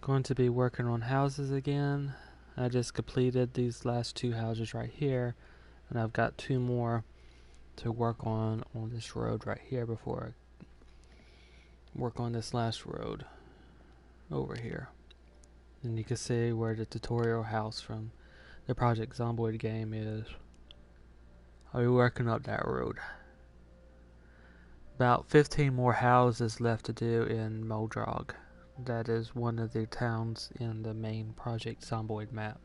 Going to be working on houses again. I just completed these last two houses right here, and I've got two more to work on this road right here before I work on this last road over here. And you can see where the tutorial house from the Project Zomboid game is. I'll be working up that road. About 15 more houses left to do in Muldraugh. That is one of the towns in the main Project Zomboid map.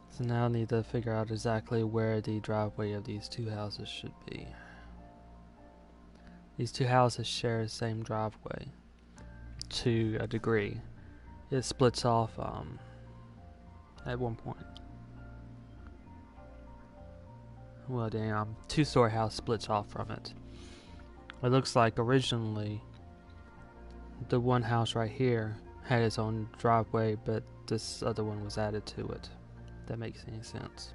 So now I need to figure out exactly where the driveway of these two houses should be. These two houses share the same driveway to a degree. It splits off at one point. Well, the two-story house splits off from it. It looks like originally the one house right here had its own driveway, but this other one was added to it. If that makes any sense.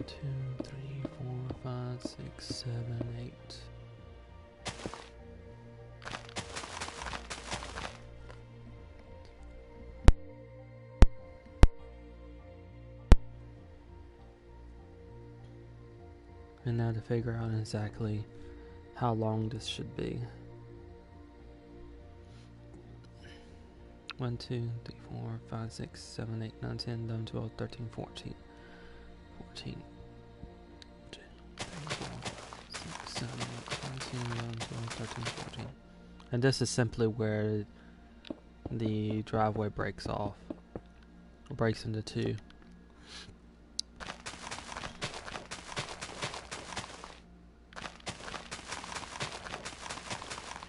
Two, three, 4, 5, 6, 7, 8. And now to figure out exactly how long this should be. 1, 2, 3, 4, 5, 6, 7, 8, 9, 10, 11, 12, 13, 14. 14. 2, 3, 4, 5, 6, 7, 8, 9, 10, 11, 12, 13, 14. And this is simply where the driveway breaks off. Or breaks into two.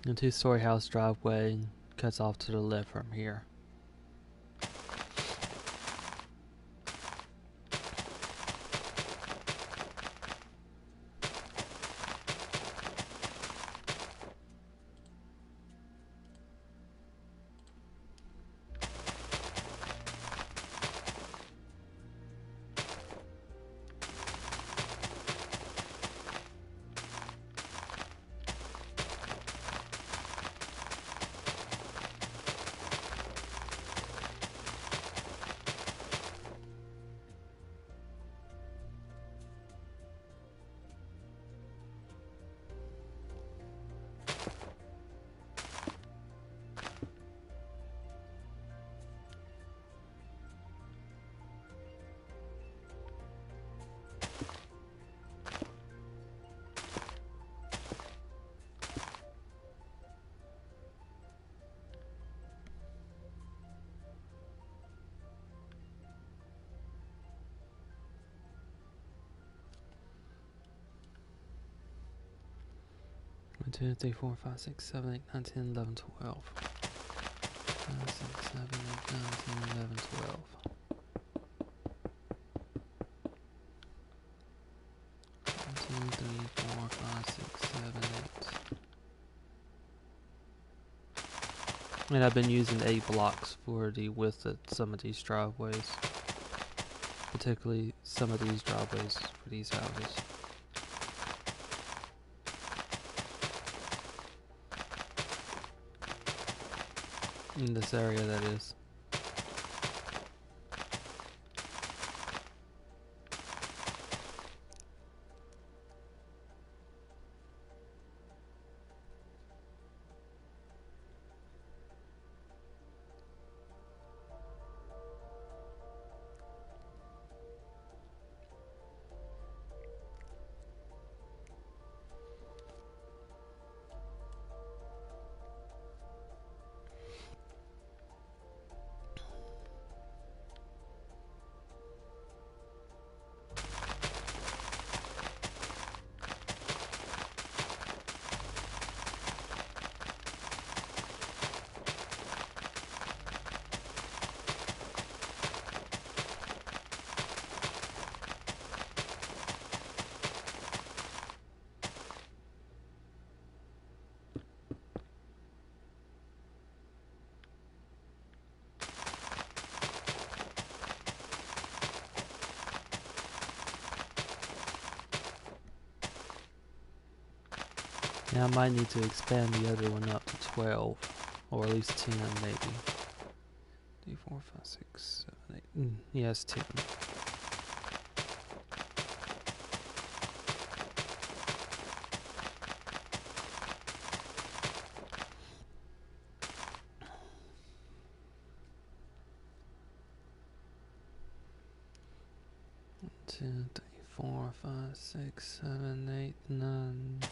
The two-story house driveway cuts off to the left from here. One, 2, 3, 4, 5, 6, 7, 8, 9, 10, 11, 12. 5, 6, 7, 8, 9, 10, 11, 12. 1, 2, 3, 4, 5, 6, 7, 8. And I've been using 8 blocks for the width of some of these driveways. Particularly some of these driveways for these houses. In this area, that is. Now I might need to expand the other one up to 12, or at least 10 maybe. 3, 4, 5, 6, 7, 8. Yes, 10. Two, 3, 4, 5, 6, 7, 8, 9, 10.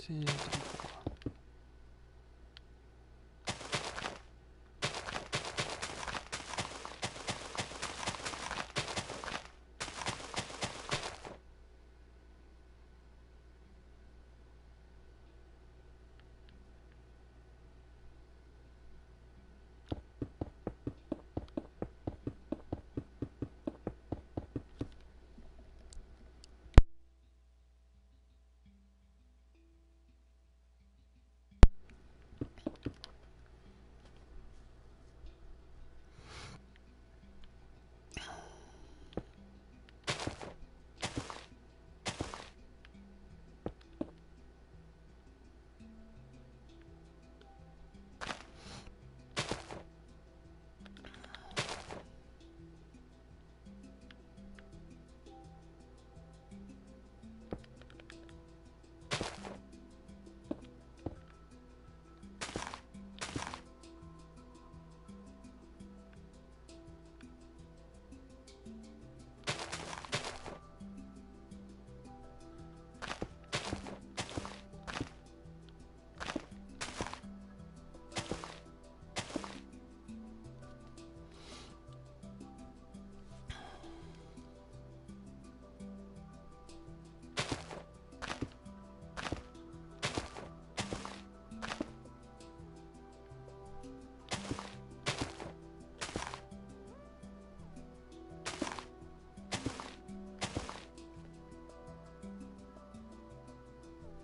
Two, 3, 4.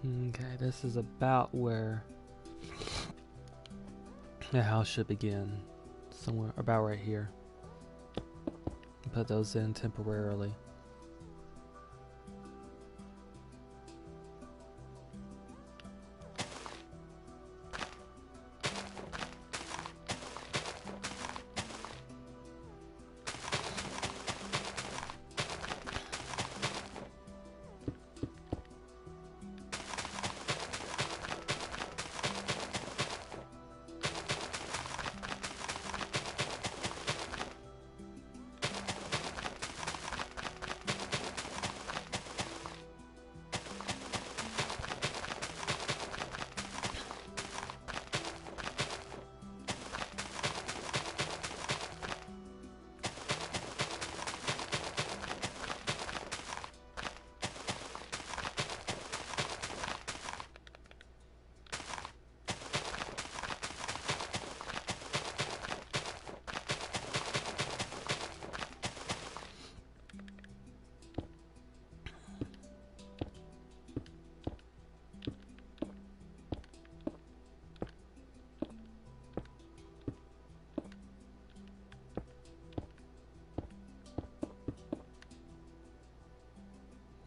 Okay, this is about where the house should begin. Somewhere about right here. Put those in temporarily.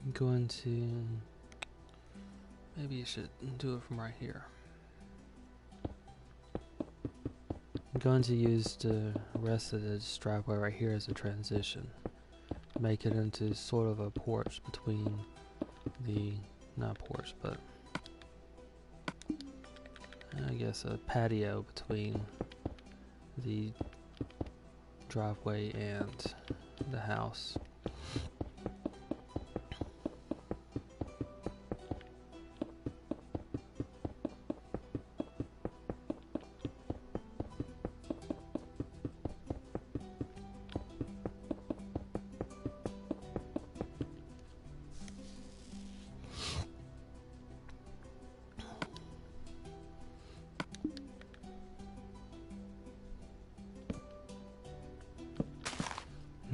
I'm going to, maybe you should do it from right here. I'm going to use the rest of this driveway right here as a transition. Make it into sort of a porch between the, not porch, but I guess a patio between the driveway and the house.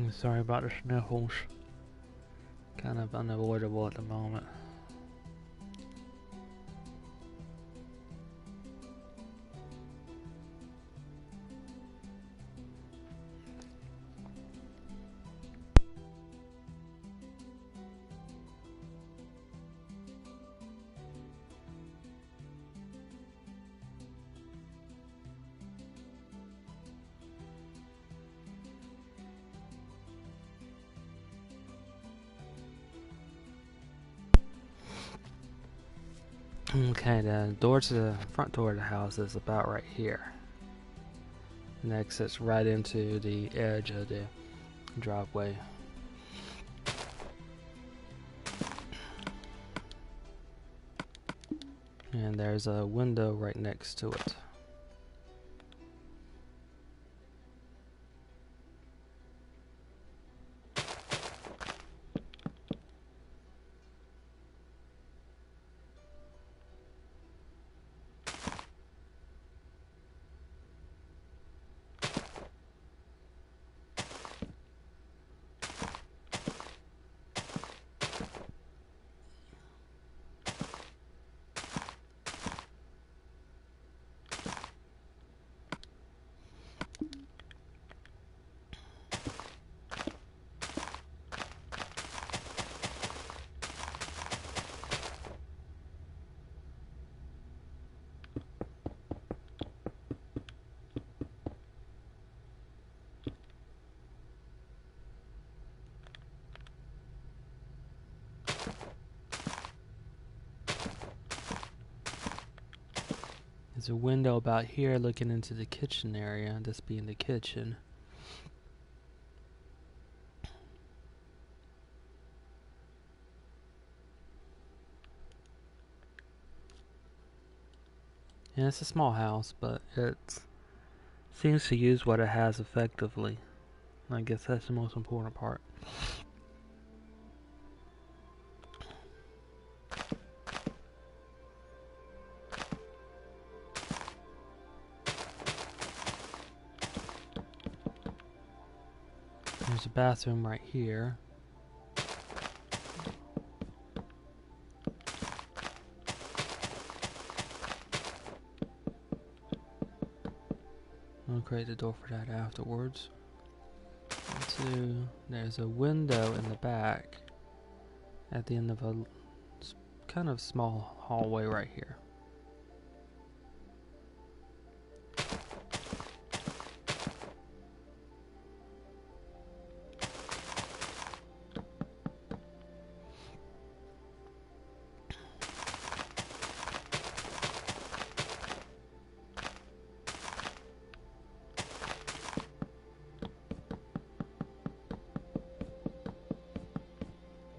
Sorry about the sniffles. Kind of unavoidable at the moment. Okay, the door to the front door of the house is about right here. And exits right into the edge of the driveway. And there's a window right next to it. There's a window about here looking into the kitchen area, this being the kitchen. And it's a small house, but it seems to use what it has effectively. I guess that's the most important part. There's a bathroom right here. I'll create the door for that afterwards. There's a window in the back at the end of a kind of small hallway right here.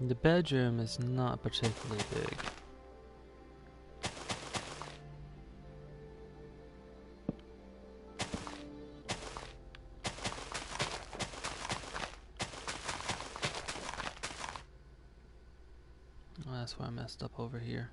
The bedroom is not particularly big. Oh, that's why I messed up over here.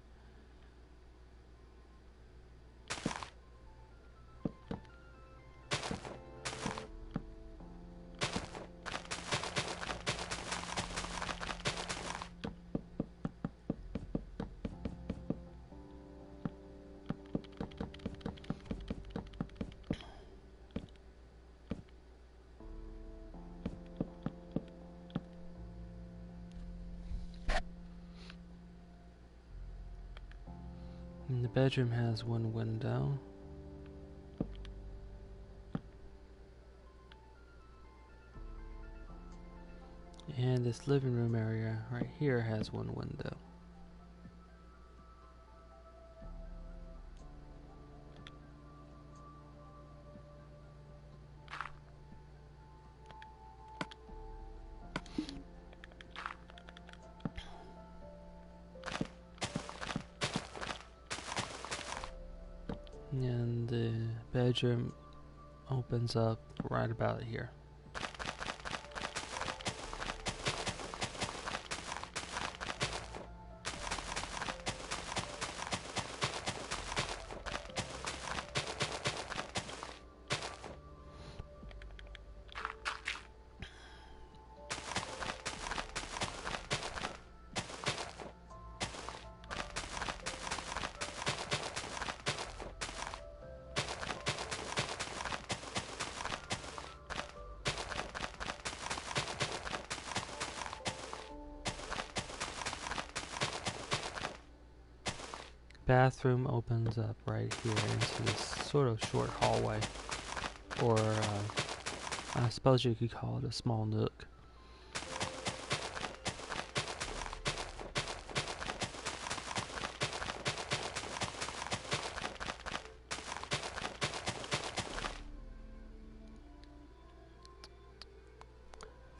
And the bedroom has one window. And this living room area right here has one window. And the bedroom opens up right about here. bathroom opens up right here into this sort of short hallway, or I suppose you could call it a small nook.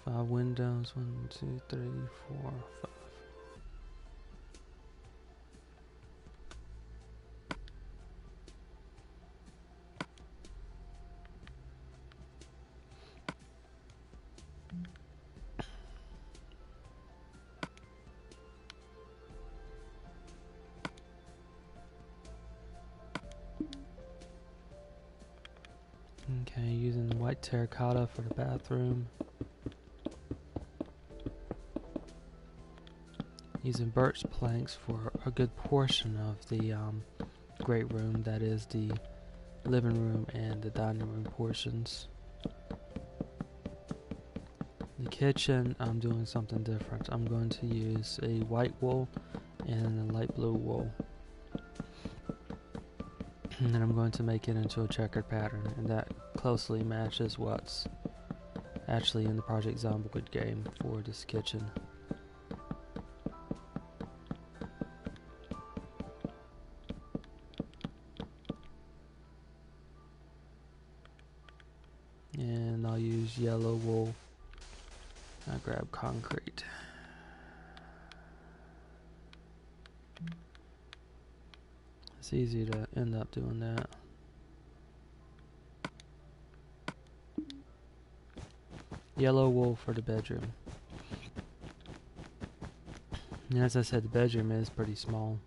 Five windows, 1, 2, 3, 4, 5. Okay, using the white terracotta for the bathroom. Using birch planks for a good portion of the great room, that is the living room and the dining room portions. The kitchen, I'm doing something different. I'm going to use a white wool and a light blue wool. And then I'm going to make it into a checkered pattern, and that closely matches what's actually in the Project Zomboid game for this kitchen. And I'll use yellow wool. I'll grab concrete. It's easy to end up doing that. Yellow wool for the bedroom. And as I said, the bedroom is pretty small.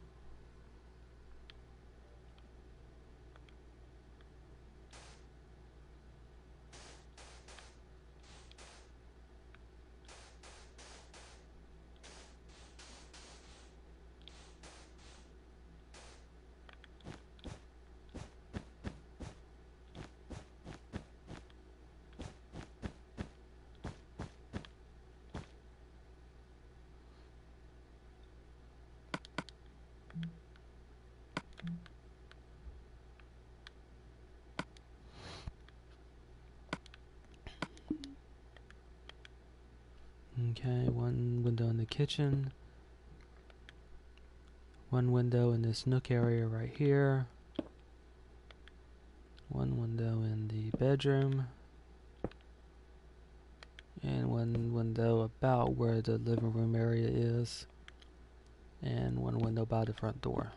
Okay, one window in the kitchen. One window in this nook area right here. One window in the bedroom. And one window about where the living room area is. And one window by the front door.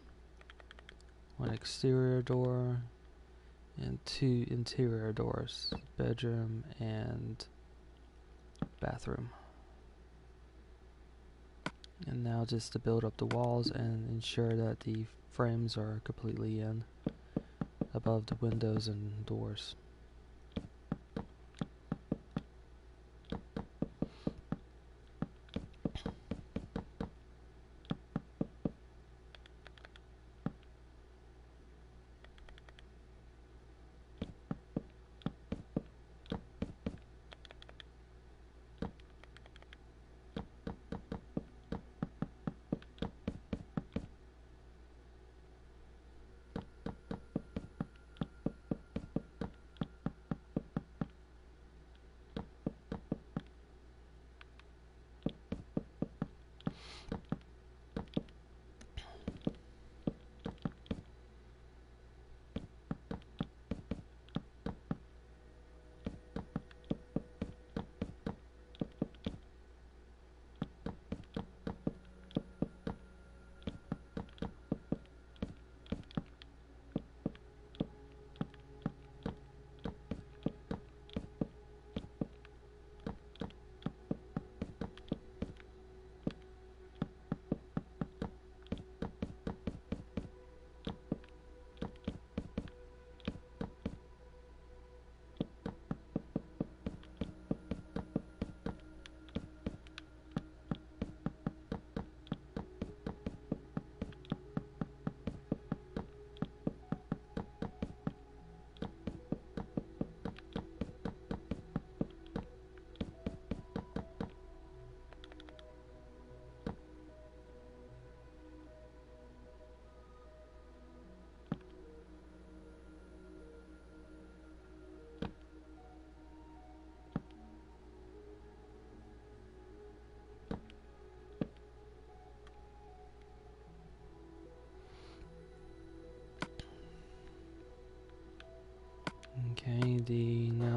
One exterior door. And two interior doors. Bedroom and bathroom. And now just to build up the walls and ensure that the frames are completely in above the windows and doors.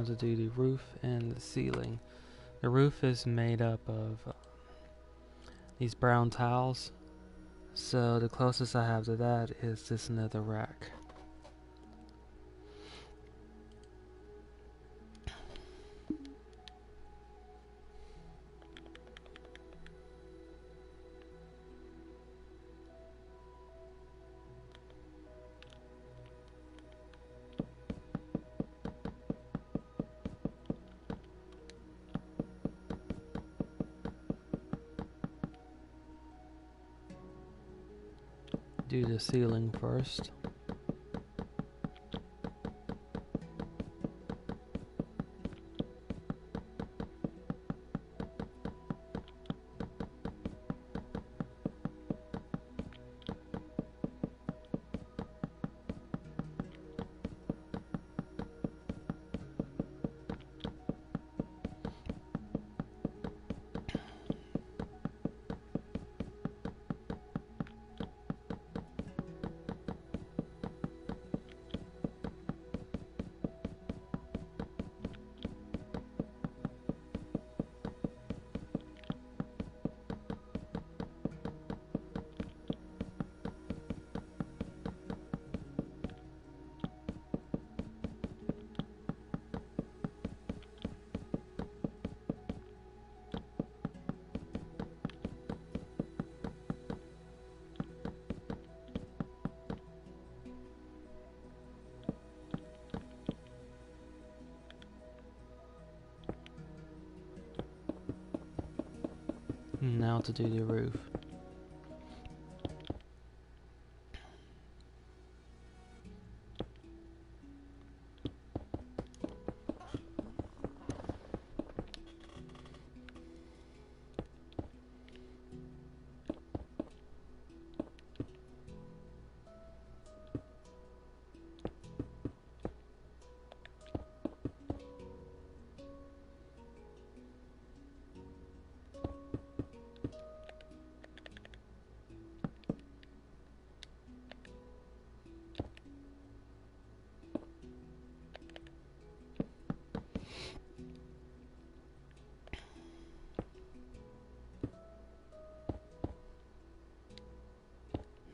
to do the roof and the ceiling. The roof is made up of these brown tiles, so the closest I have to that is this nether rack. Do the ceiling first. Now to do the roof.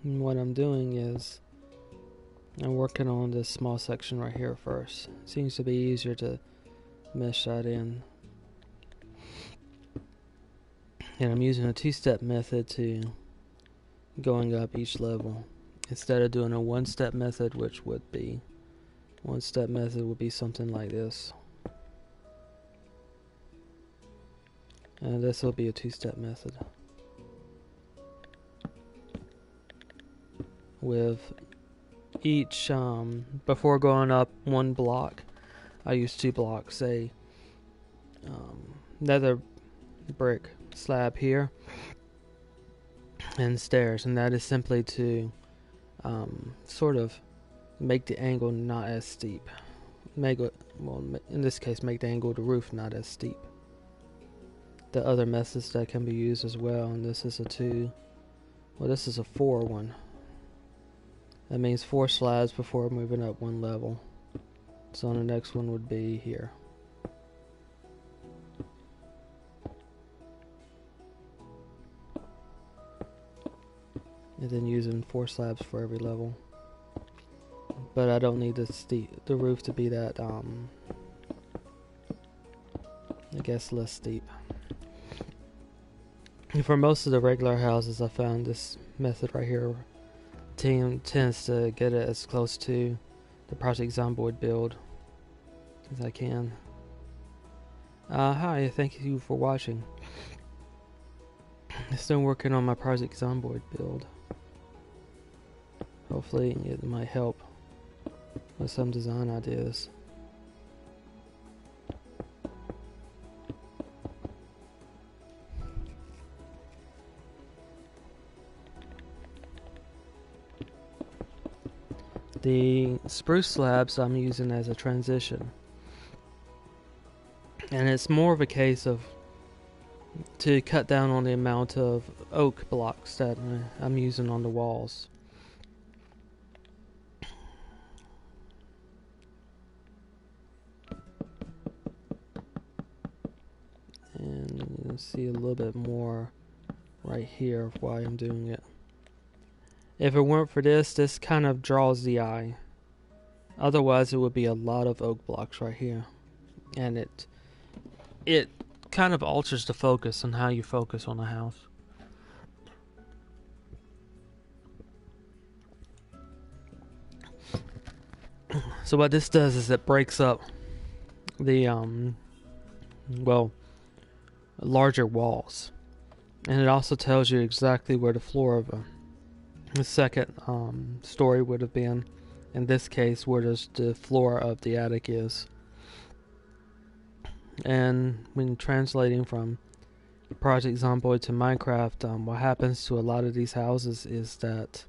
And what I'm doing is I'm working on this small section right here first. Seems to be easier to mesh that in. And I'm using a two-step method to going up each level instead of doing a one-step method, which would be one-step method would be something like this. And this will be a two-step method. With each, before going up one block, I use 2 blocks, a nether brick slab here, and stairs, and that is simply to sort of make the angle not as steep. In this case, make the angle of the roof not as steep. The other methods that can be used as well, and this is a 2, well, this is a 4 one. That means 4 slabs before moving up one level. So the next one would be here. And then using 4 slabs for every level. But I don't need the roof to be that, I guess, less steep. And for most of the regular houses, I found this method right here tends to get it as close to the Project Zomboid build as I can. Hi, thank you for watching. I'm still working on my Project Zomboid build. Hopefully it might help with some design ideas. The spruce slabs I'm using as a transition, and it's more of a case of to cut down on the amount of oak blocks that I'm using on the walls. can see a little bit more right here of why I'm doing it. If it weren't for this kind of draws the eye. Otherwise, it would be a lot of oak blocks right here. And it kind of alters the focus on how you focus on a house. So what this does is it breaks up the larger walls, and it also tells you exactly where the floor of the second story would have been. In this case, where the floor of the attic is. And when translating from Project Zomboid to Minecraft, what happens to a lot of these houses is that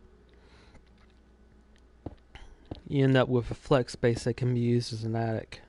you end up with a flex space that can be used as an attic.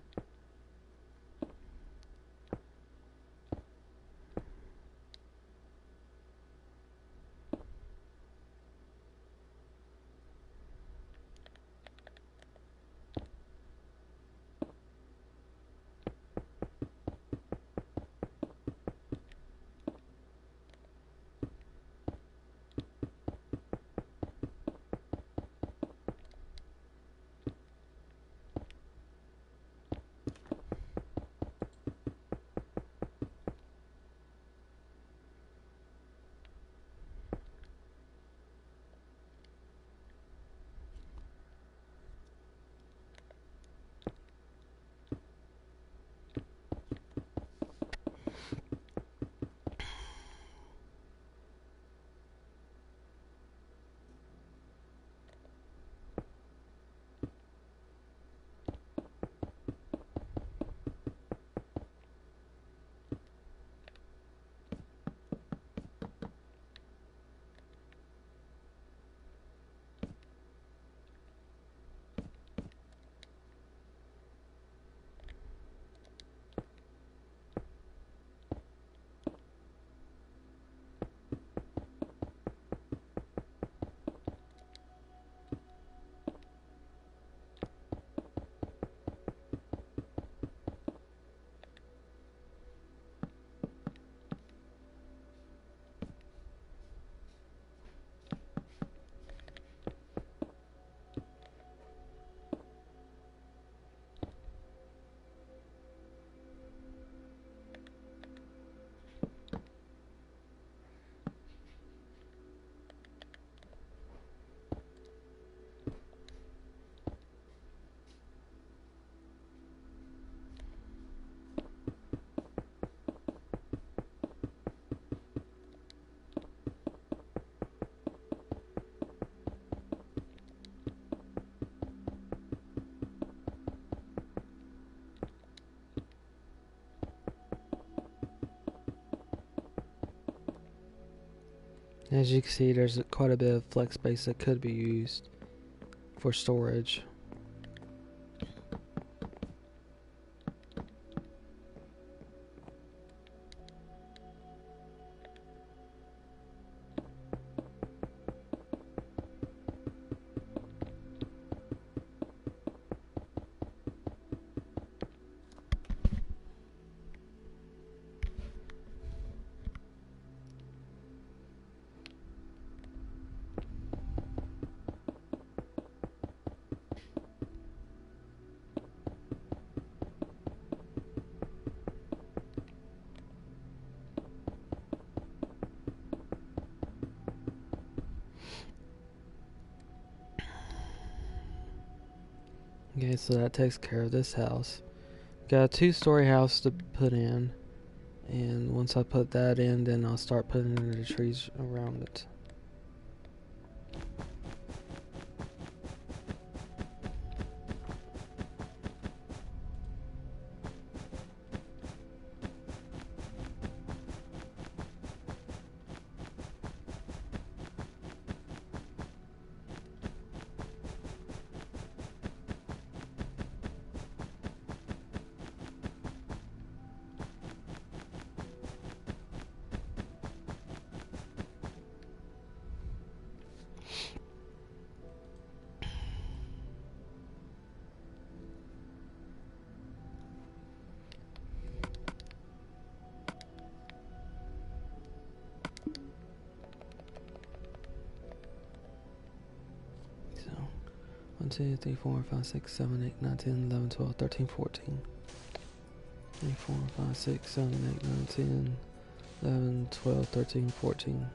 As you can see, there's quite a bit of flex space that could be used for storage. Okay, so that takes care of this house. Got a 2-story house to put in, and once I put that in, then I'll start putting in the trees around it. 2, 3, 4, 5, 6, 7, 8, 9, 10, 11, 12, 13, 14. 3, 4, 5, 6, 7, 8, 9, 10, 11, 12, 13, 14.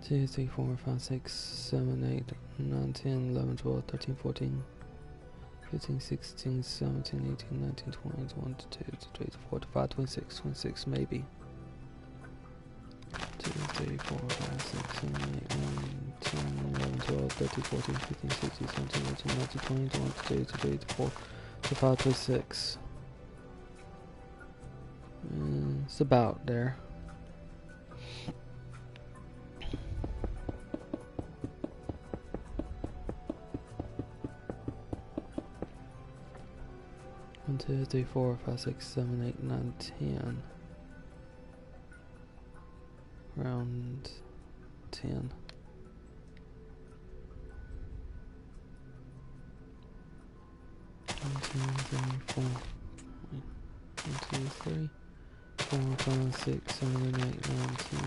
Two, 3, 4, 5, 6, 7, 8, 9, 10, 11, 12, 13, 14, 15, 16, 17, 18, 19, 20, 21, 22, 23, 24, 25, 26, 26 maybe. 2, 3, 4, 5, 6, 7, 8, 9, 10, 11, 12, 13, 14, 15, 16, 17, 18, 19, 20, 21, 22, 23, 24, 25, 26. It's about there. One, 2, 3, 4, 5, 6, 7, 8, 9, 10. Around 10. 1, 2, 3, 4. 1, 2, 3, 4, 5, 6, 7, 8, 9, 10.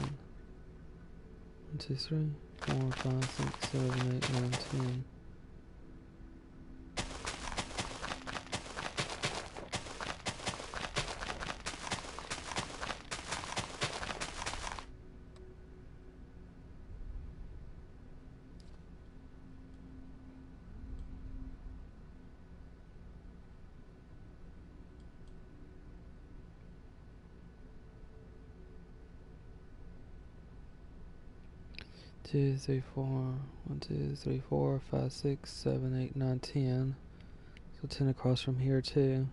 1, 2, 3, 4, 5, 6, 7, 8, 9, 10. Two, three, 4. 1, 2, 3, 4, 5, 6, 7, 8, 9, 10. So 10 across from here too.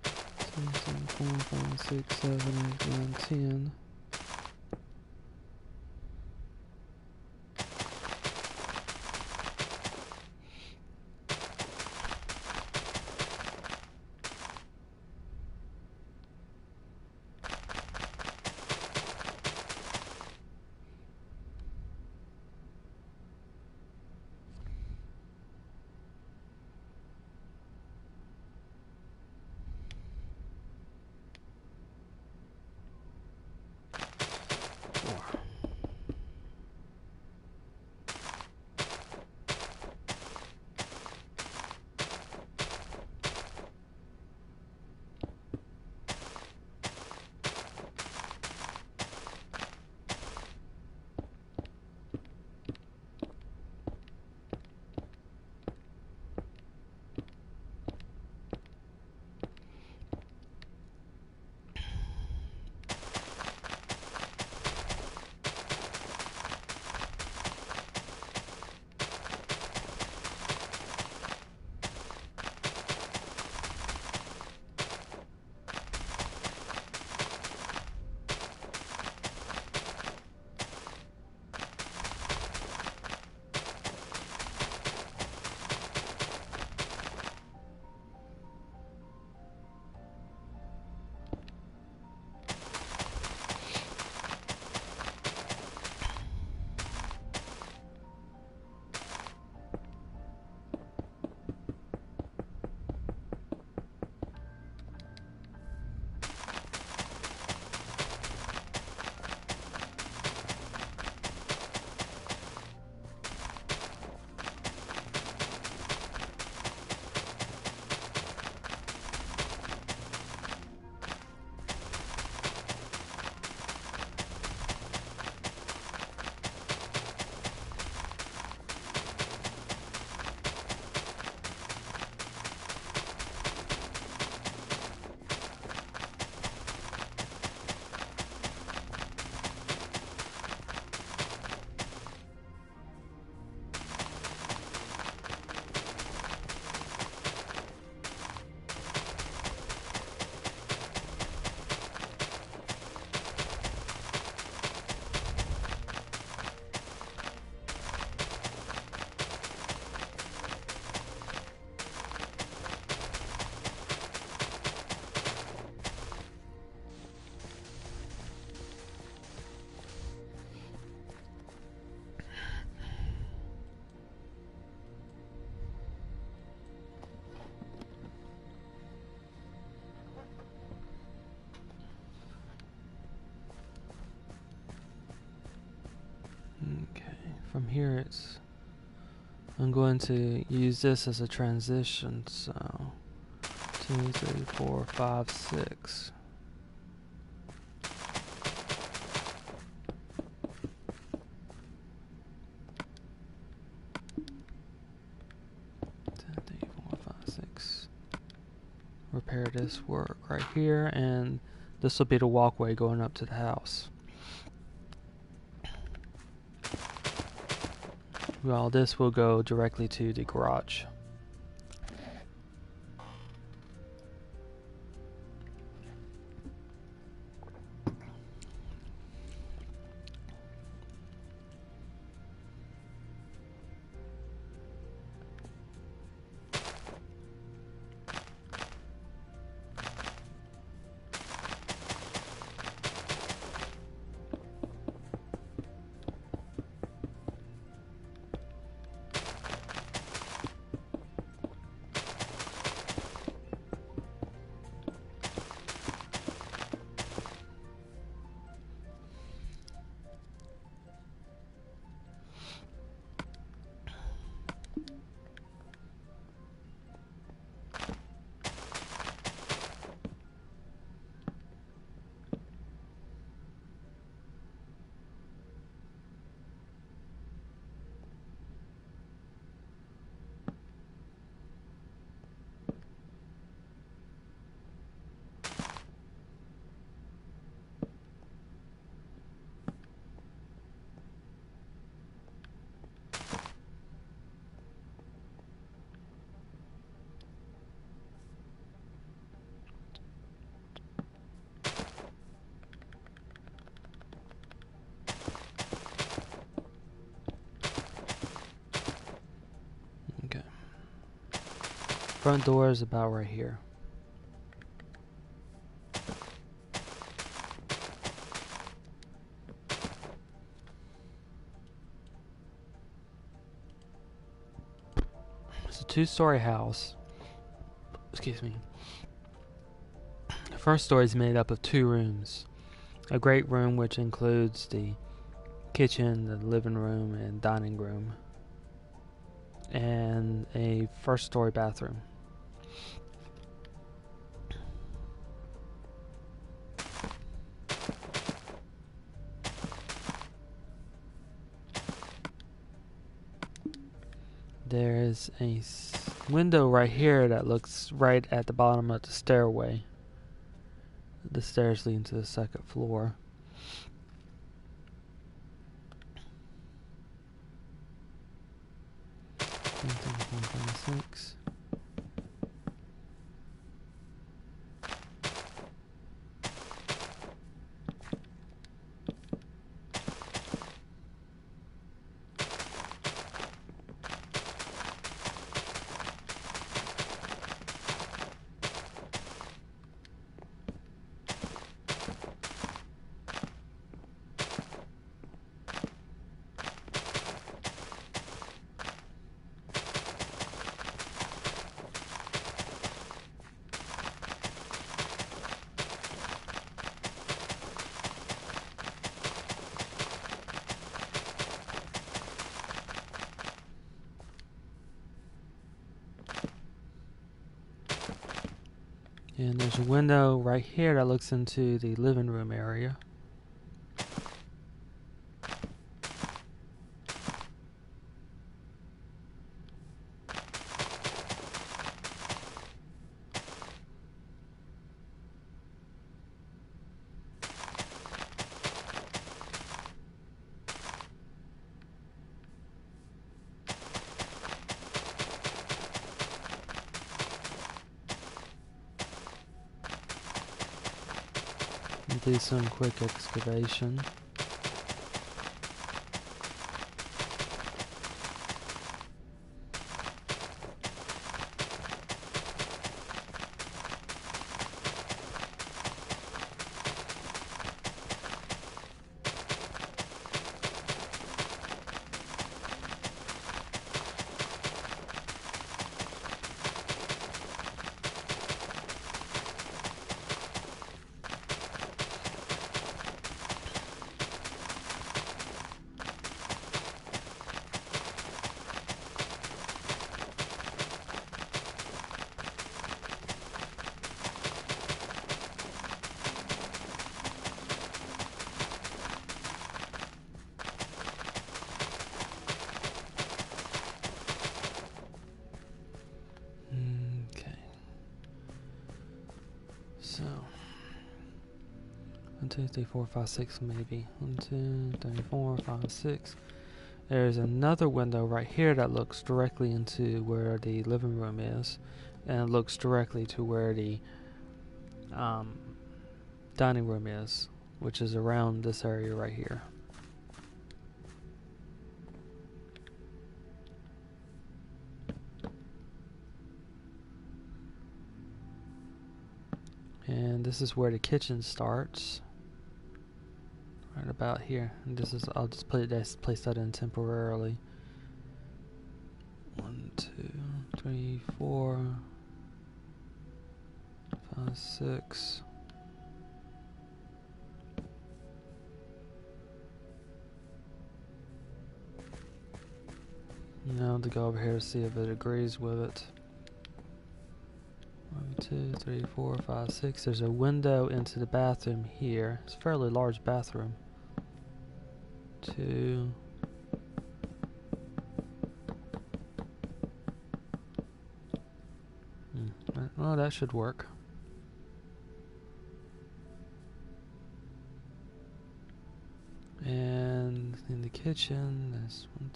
2, 3, 4, 5, 6, 7, 8, 9, 10. from here I'm going to use this as a transition, so 2, 3, 4, 5, 6. Repair this work right here, and this will be the walkway going up to the house. Well, this will go directly to the garage. Okay. Front door is about right here. It's a 2-story house. Excuse me. The first story is made up of 2 rooms. A great room which includes the kitchen, the living room, and dining room, and a first-story bathroom. There is a window right here that looks right at the bottom of the stairway. The stairs leading to the second floor. Six. And there's a window right here that looks into the living room area. Do some quick excavation. 2, 3, 4, 5, 6 maybe. 1, 2, 3, 4, 5, 6. There's another window right here that looks directly into where the living room is, and it looks directly to where the dining room is, which is around this area right here. And this is where the kitchen starts. Right about here. And this is, I'll just place that in temporarily. 1, 2, 3, 4, 5, 6. Now to go over here to see if it agrees with it. 1, 2, 3, 4, 5, 6. There's a window into the bathroom here. It's a fairly large bathroom. 2. Well, that should work. And in the kitchen, there's 1,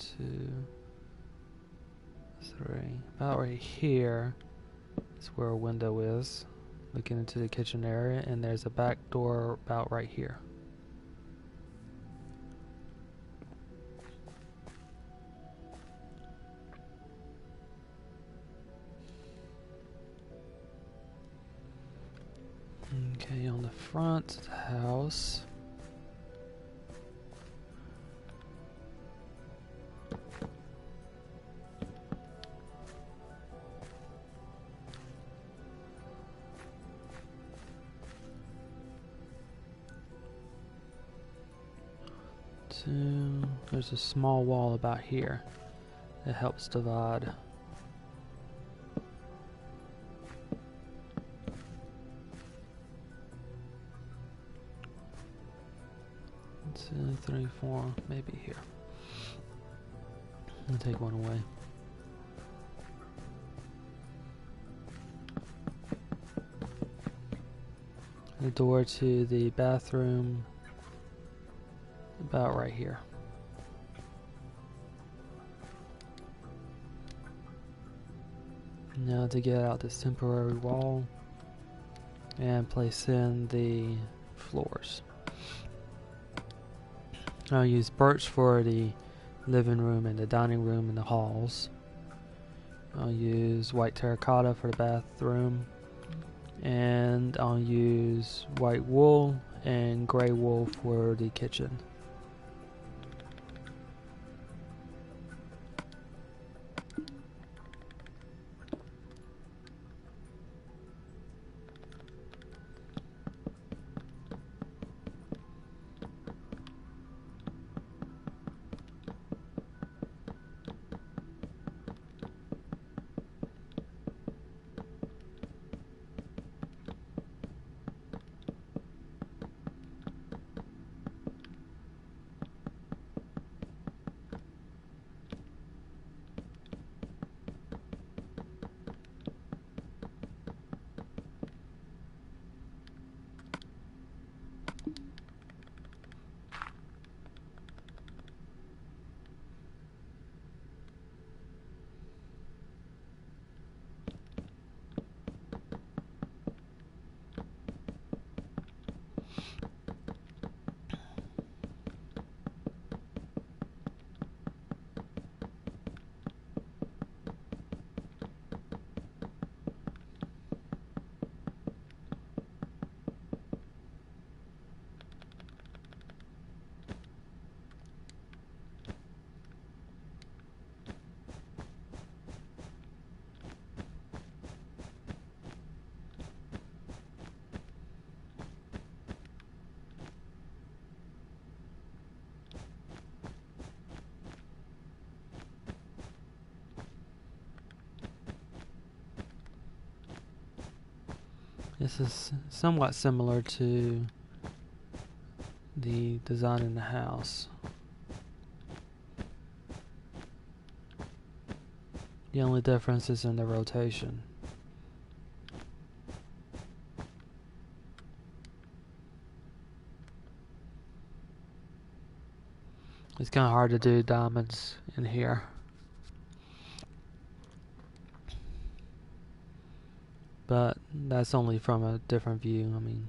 2, 3. About right here is where a window is, looking into the kitchen area, and there's a back door about right here. Okay, on the front of the house, there's a small wall about here that helps divide. Two, 3, 4, maybe here. I'll take one away. The door to the bathroom about right here. Now to get out this temporary wall and place in the floors. I'll use birch for the living room and the dining room and the halls. I'll use white terracotta for the bathroom, and I'll use white wool and gray wool for the kitchen. This is somewhat similar to the design in the house. The only difference is in the rotation. It's kind of hard to do diamonds in here. But that's only from a different view. I mean,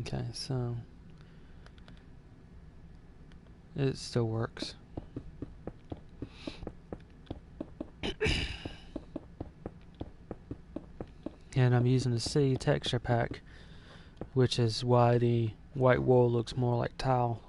okay, so it still works. And I'm using the C texture pack, which is why the white wool looks more like tile.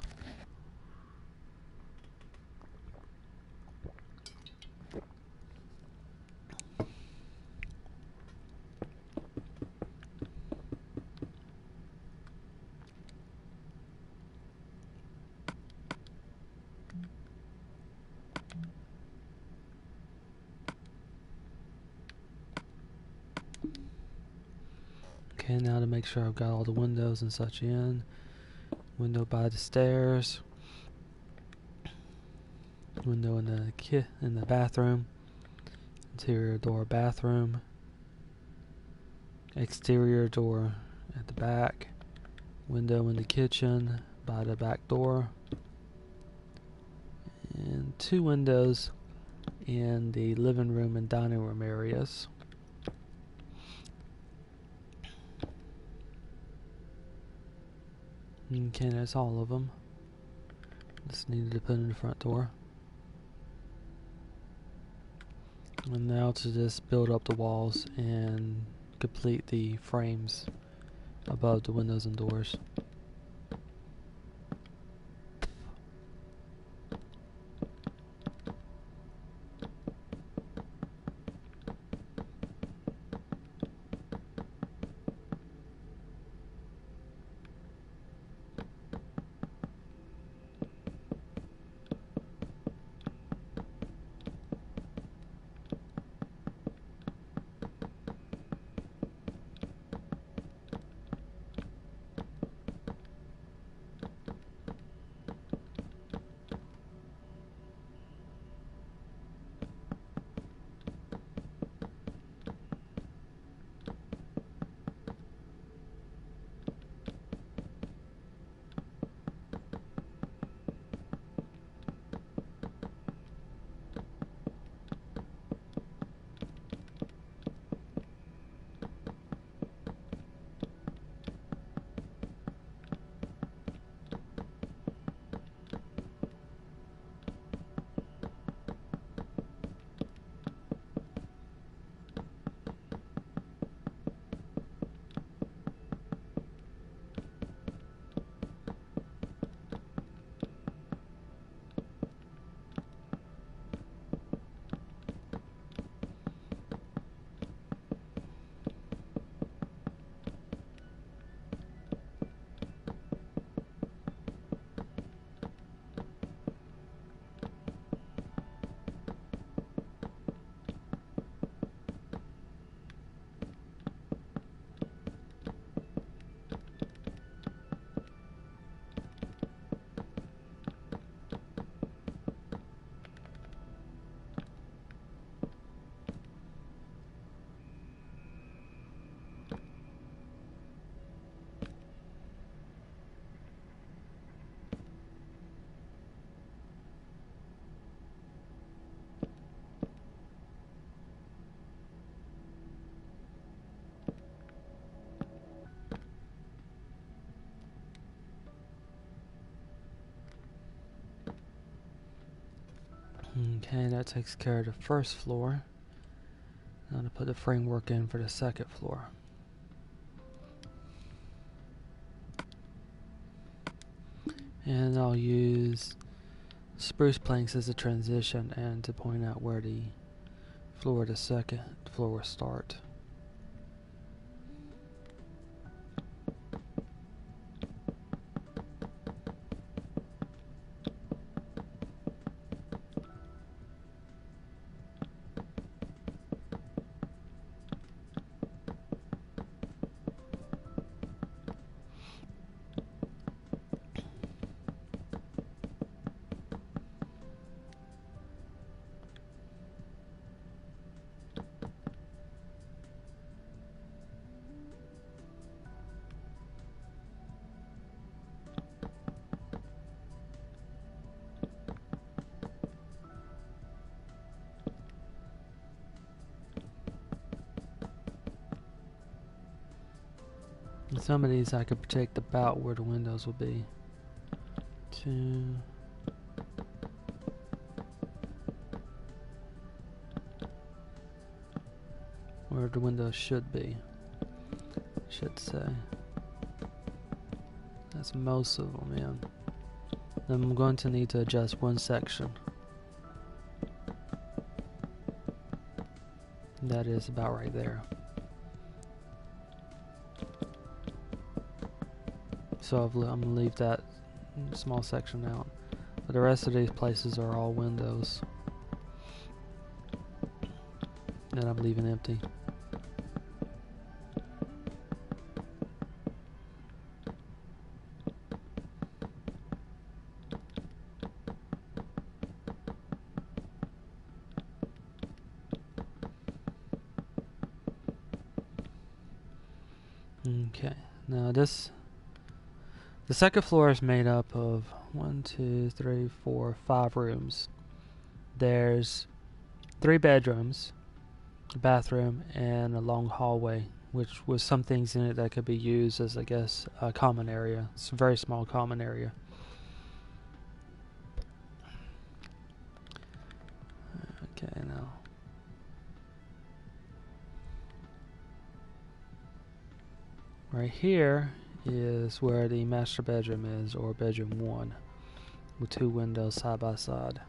Okay, now to make sure I've got all the windows and such in. Window by the stairs. Window in the bathroom. Interior door bathroom. Exterior door at the back. Window in the kitchen by the back door. And 2 windows in the living room and dining room areas. Okay, that's all of them. Just needed to put in the front door. And now to just build up the walls and complete the frames above the windows and doors. Okay, that takes care of the first floor. Now to put the framework in for the second floor. And I'll use spruce planks as a transition and to point out where the floor of the second floor will start. And some of these I could predict about where the windows will be. 2. Where the windows should be, should say. That's most of them, yeah. Then I'm going to need to adjust one section. That is about right there. So I'm going to leave that small section out. But the rest of these places are all windows that I'm leaving empty. Okay, now the second floor is made up of 1, 2, 3, 4, 5 rooms. There's 3 bedrooms, a bathroom, and a long hallway, which with some things in it that could be used as, I guess, a common area. It's a very small common area. Okay, now. Right here is where the master bedroom is, or bedroom 1, with 2 windows side by side.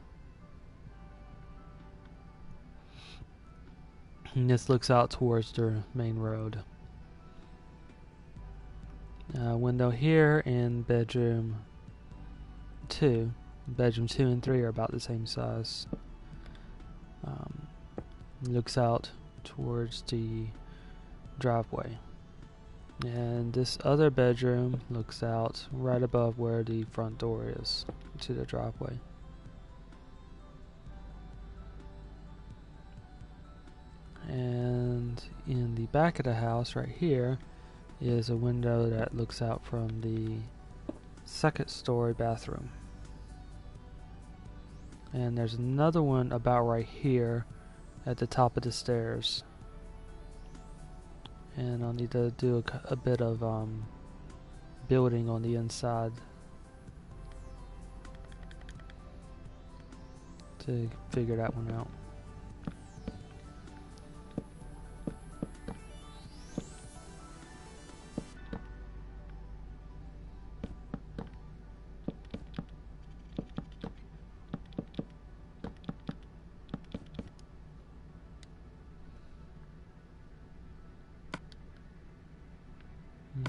And this looks out towards the main road. Window here in bedroom 2. Bedroom 2 and 3 are about the same size. Looks out towards the driveway. And this other bedroom looks out right above where the front door is to the driveway. And in the back of the house right here is a window that looks out from the second story bathroom. And there's another one about right here at the top of the stairs. And I'll need to do a bit of building on the inside to figure that one out.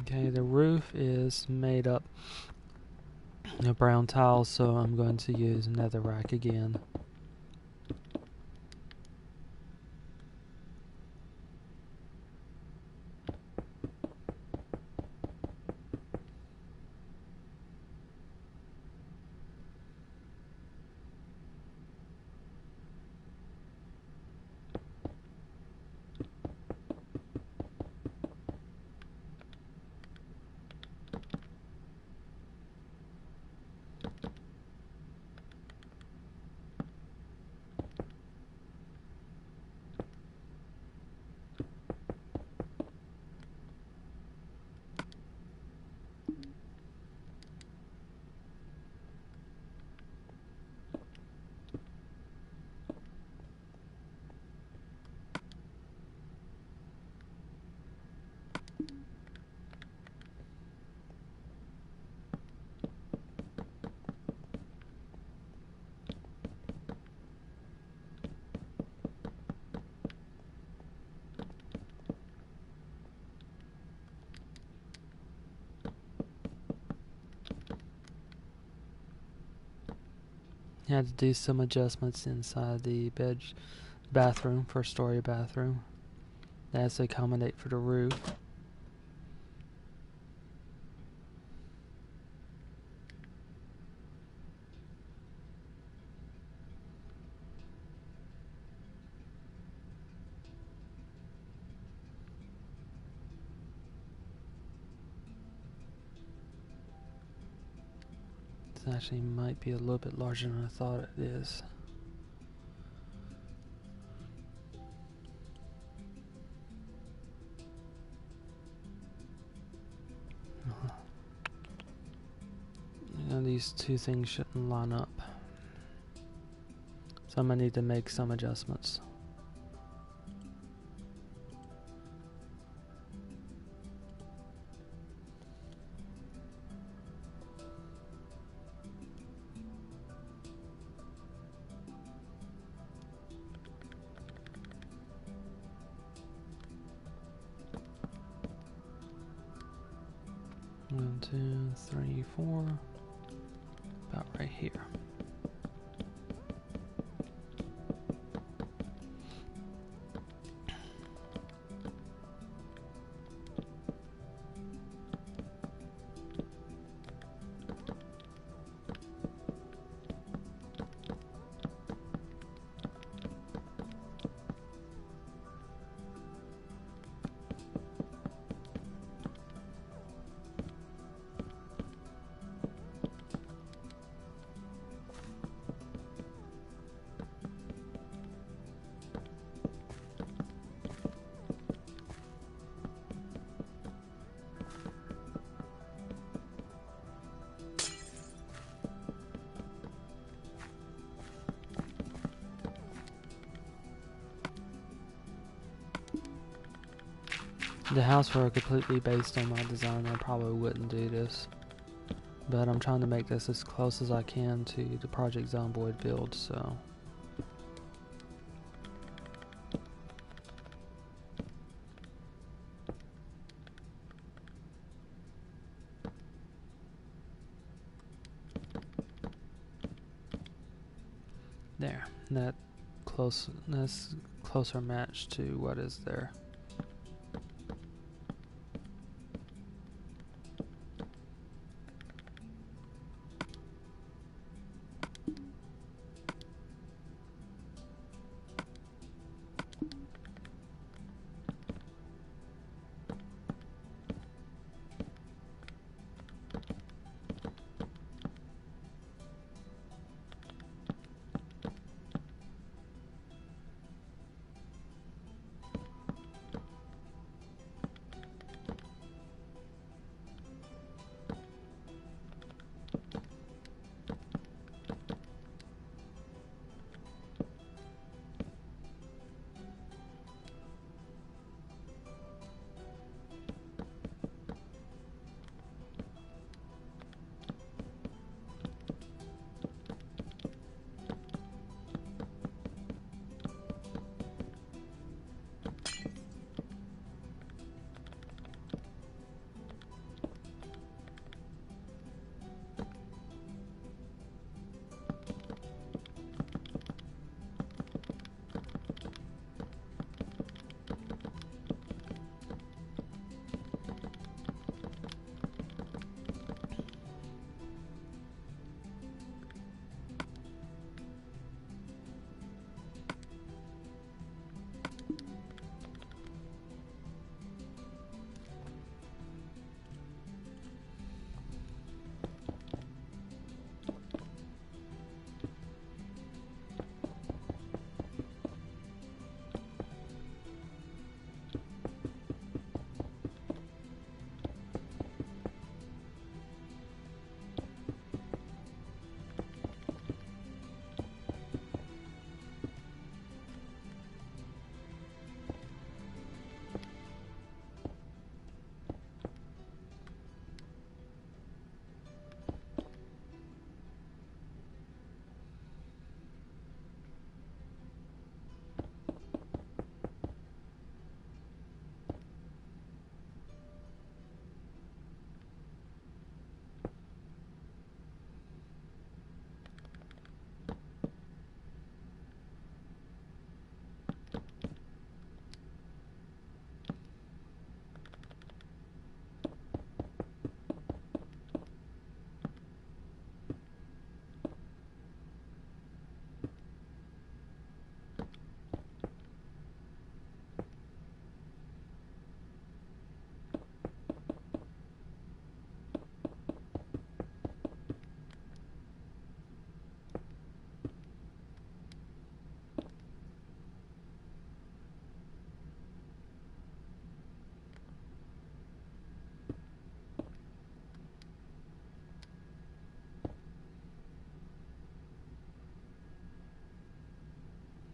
Okay, the roof is made up of brown tile, so I'm going to use netherrack again. Had to do some adjustments inside the bathroom, first story bathroom. That's to accommodate for the roof. This actually might be a little bit larger than I thought it is. these two things shouldn't line up. So I'm gonna need to make some adjustments. One, two, three, four. About right here. The house were completely based on my design, I probably wouldn't do this. But I'm trying to make this as close as I can to the Project Zomboid build, so. There, that's closer match to what is there.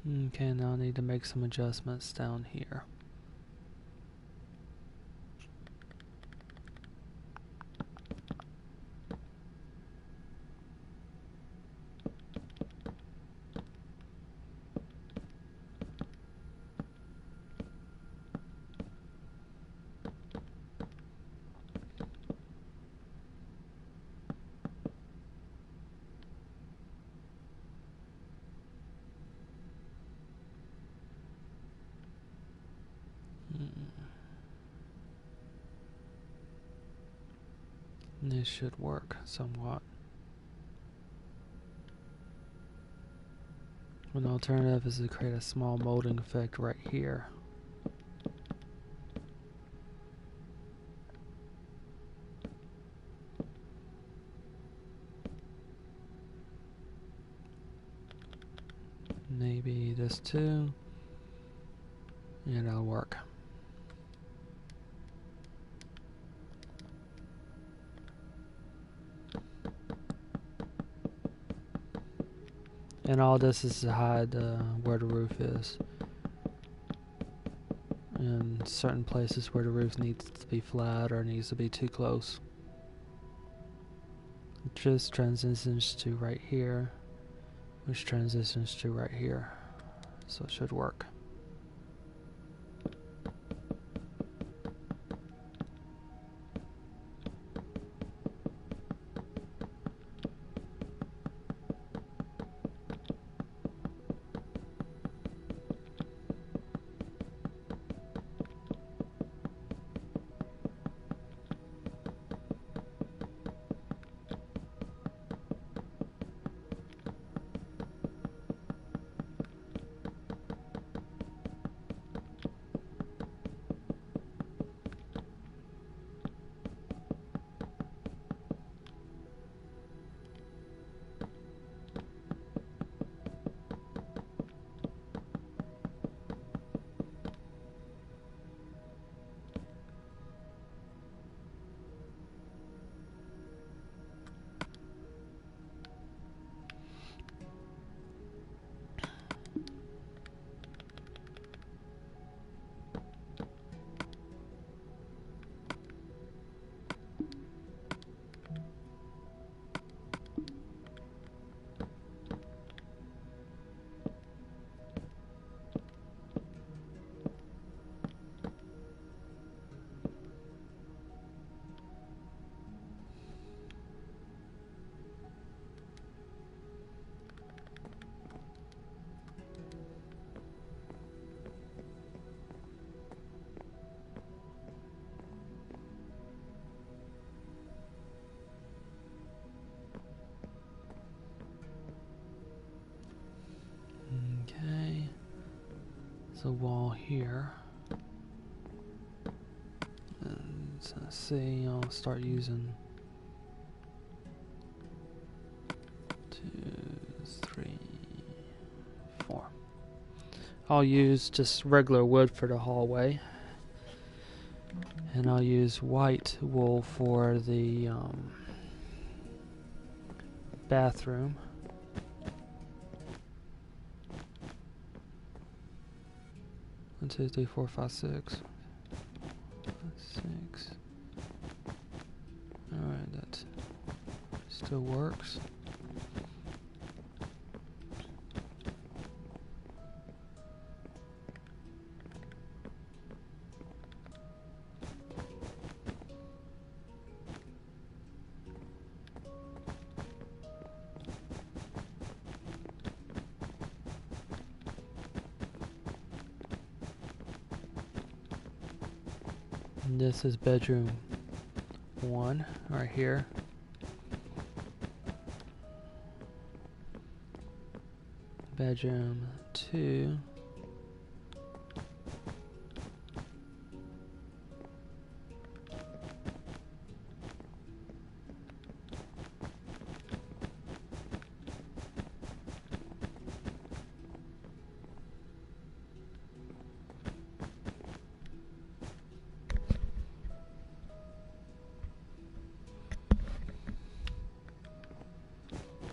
Okay, now I need to make some adjustments down here. This should work somewhat. An alternative is to create a small molding effect right here. Maybe this too. Yeah, that'll work. And all this is to hide where the roof is. In certain places where the roof needs to be flat or needs to be too close. It just transitions to right here, which transitions to right here. So it should work. Okay, so wall here. And so let's see, I'll start using 2, 3, 4. I'll use just regular wood for the hallway, and I'll use white wool for the bathroom. 1, 2, 3, 4, 5, 6. 6. Alright, that still works. And this is bedroom 1 right here. Bedroom 2.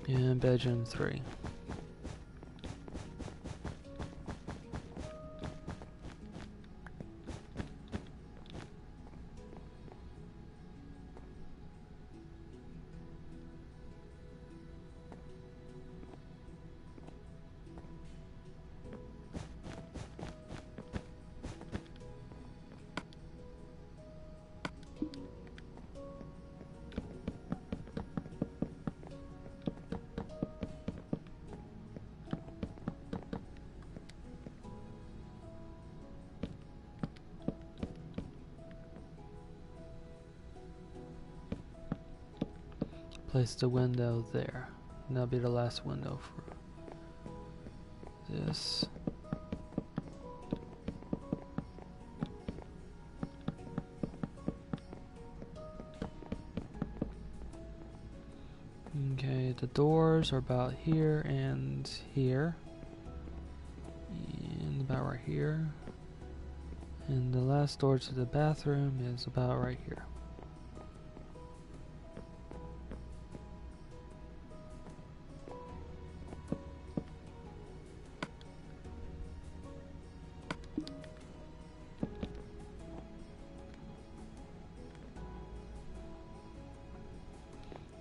And bedroom 3. place the window there. And that'll be the last window for this. Okay, the doors are about here and here. And about right here. And the last door to the bathroom is about right here.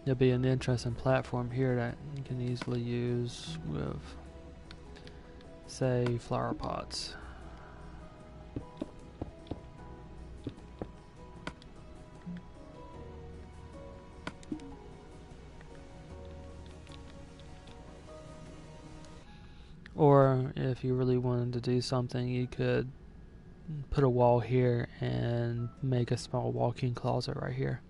There'll be an interesting platform here that you can easily use with, say, flower pots. Or if you really wanted to do something, you could put a wall here and make a small walk-in closet right here.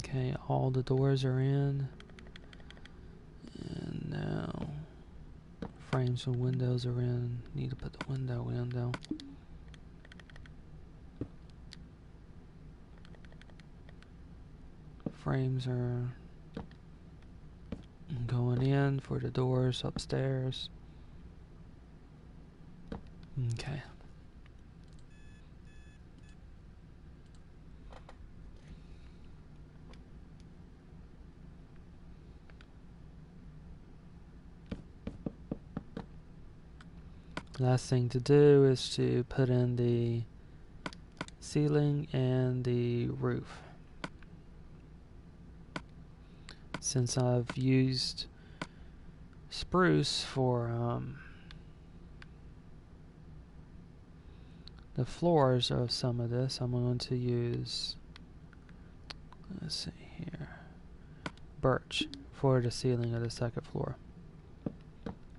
Okay, all the doors are in. And now frames and windows are in. Need to put the window in though. Frames are going in for the doors upstairs. Okay. Last thing to do is to put in the ceiling and the roof. Since I've used spruce for the floors of some of this, I'm going to use, let's see here, birch for the ceiling of the second floor.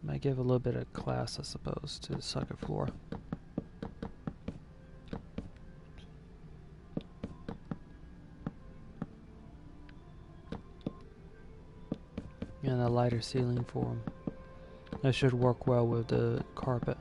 Might give a little bit of class, I suppose, to the second floor. And a lighter ceiling for them. That should work well with the carpet.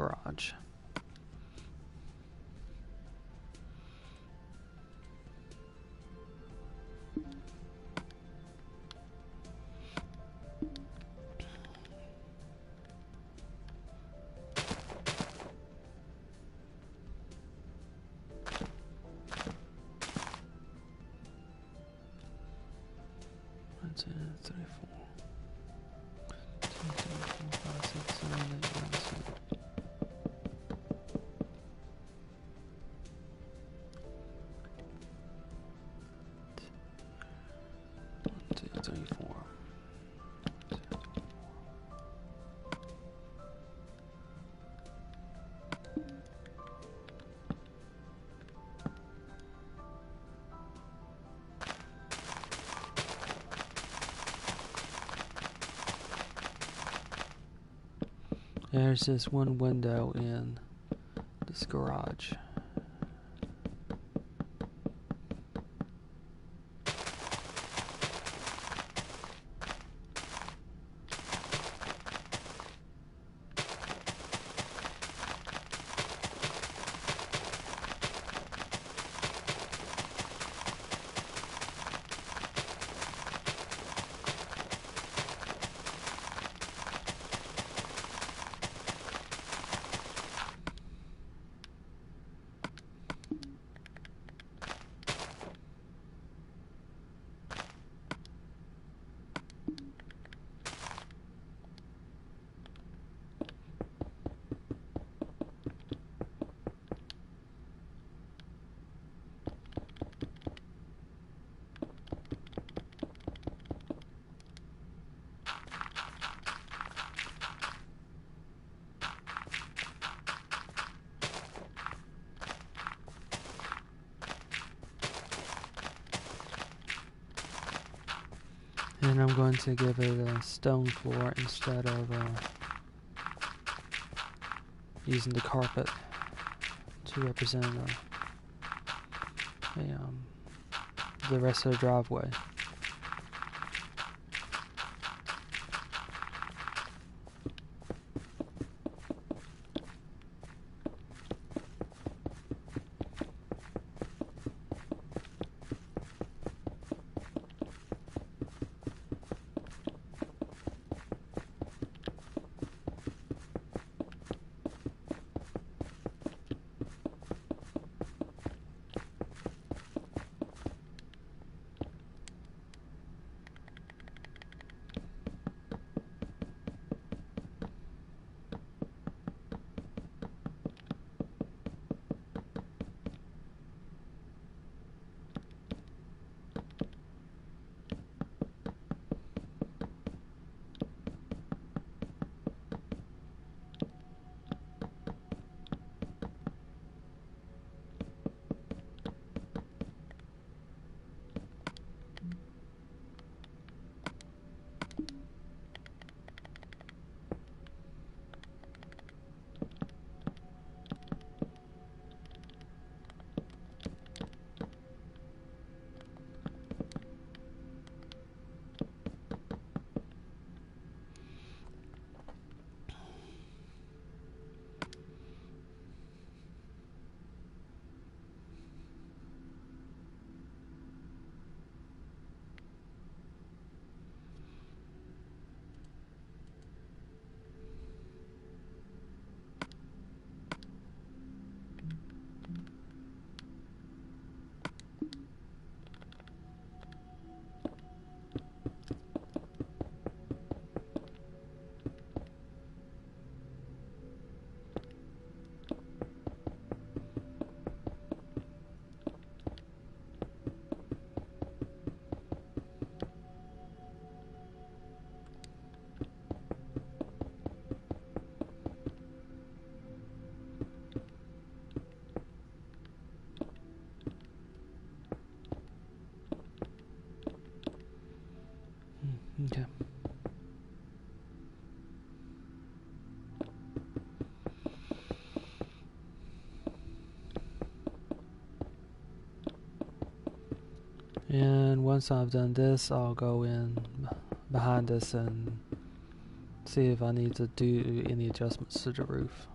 garage. That's it, 34. 2, 3, 4, 5, 6, 7, 8, 9, 10. 1, 2, 3, 4. There's this one window in this garage. And I'm going to give it a stone floor instead of using the carpet to represent the rest of the driveway. Okay. And once I've done this, I'll go in behind this and see if I need to do any adjustments to the roof.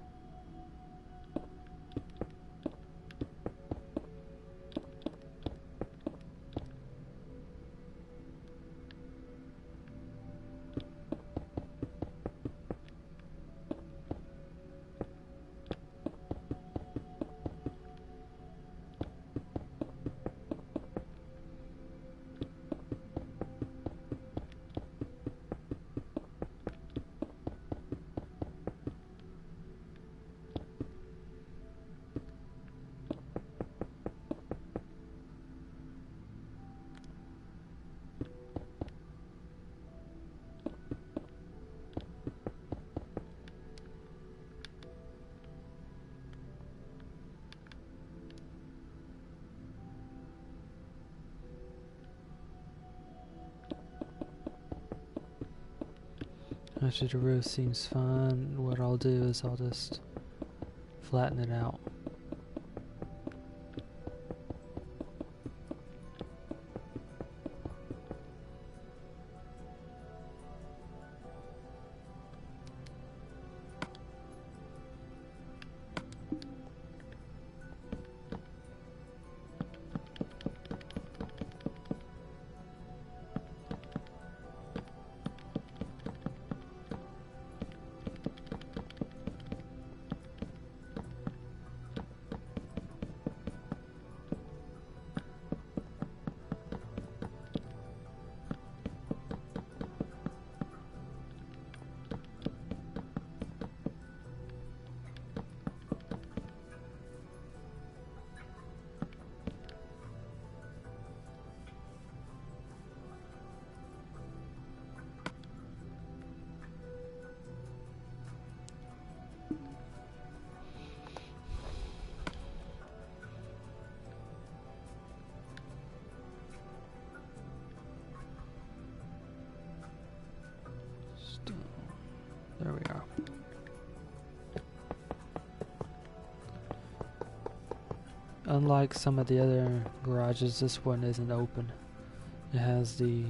Actually, the roof seems fine. What I'll do is I'll just flatten it out. There we are. Unlike some of the other garages, this one isn't open. It has the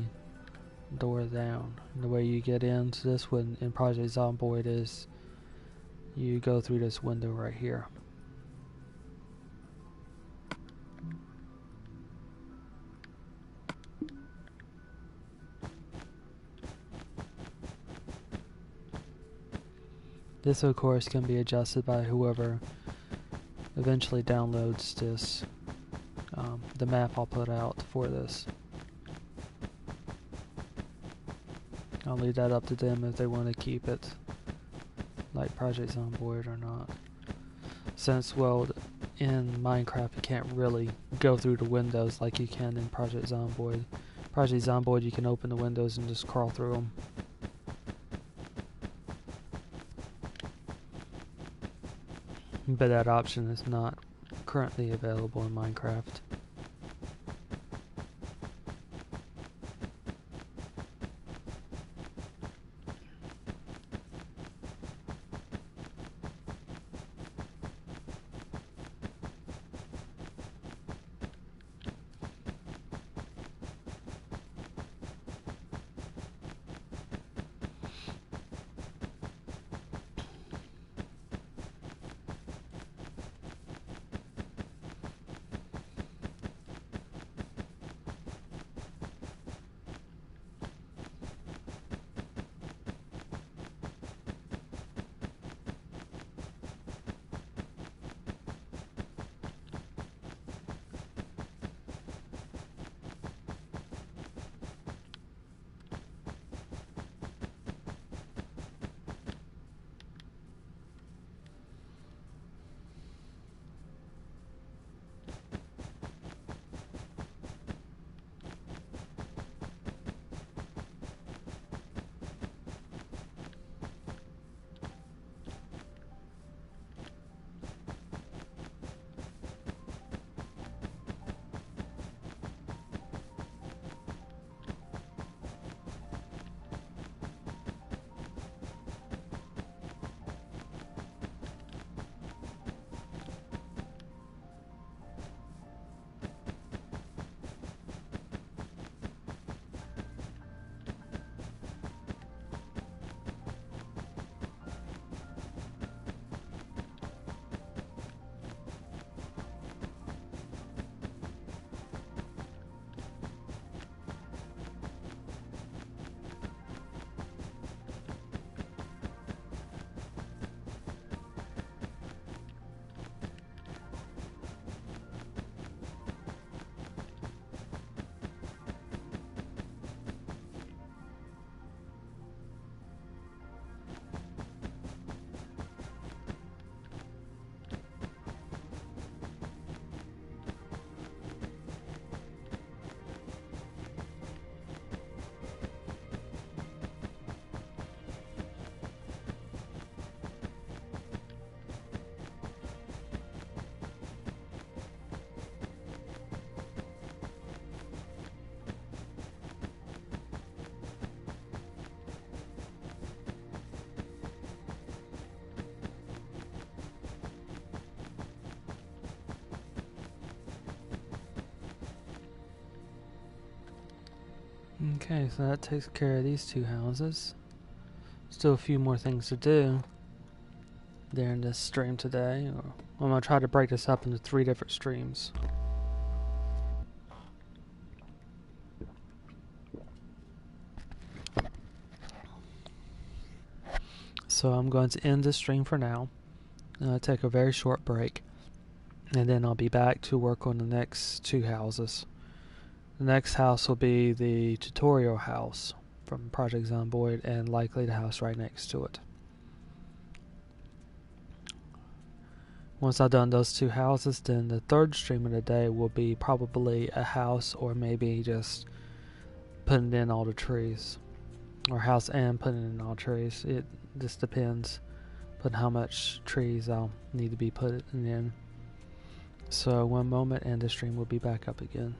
door down. The way you get into this one in Project Zomboid is you go through this window right here. This, of course, can be adjusted by whoever eventually downloads this, the map I'll put out for this. I'll leave that up to them if they want to keep it like Project Zomboid or not. Since, well, in Minecraft you can't really go through the windows like you can in Project Zomboid. Project Zomboid you can open the windows and just crawl through them. But that option is not currently available in Minecraft. Okay, so that takes care of these two houses. Still a few more things to do during this stream today. I'm going to try to break this up into 3 different streams. So I'm going to end this stream for now. Take a very short break. And then I'll be back to work on the next 2 houses. The next house will be the tutorial house from Project Zomboid, and likely the house right next to it. Once I've done those 2 houses, then the 3rd stream of the day will be probably a house, or maybe just putting in all the trees. Or house and putting in all trees. It just depends on how much trees I'll need to be putting in. So one moment and the stream will be back up again.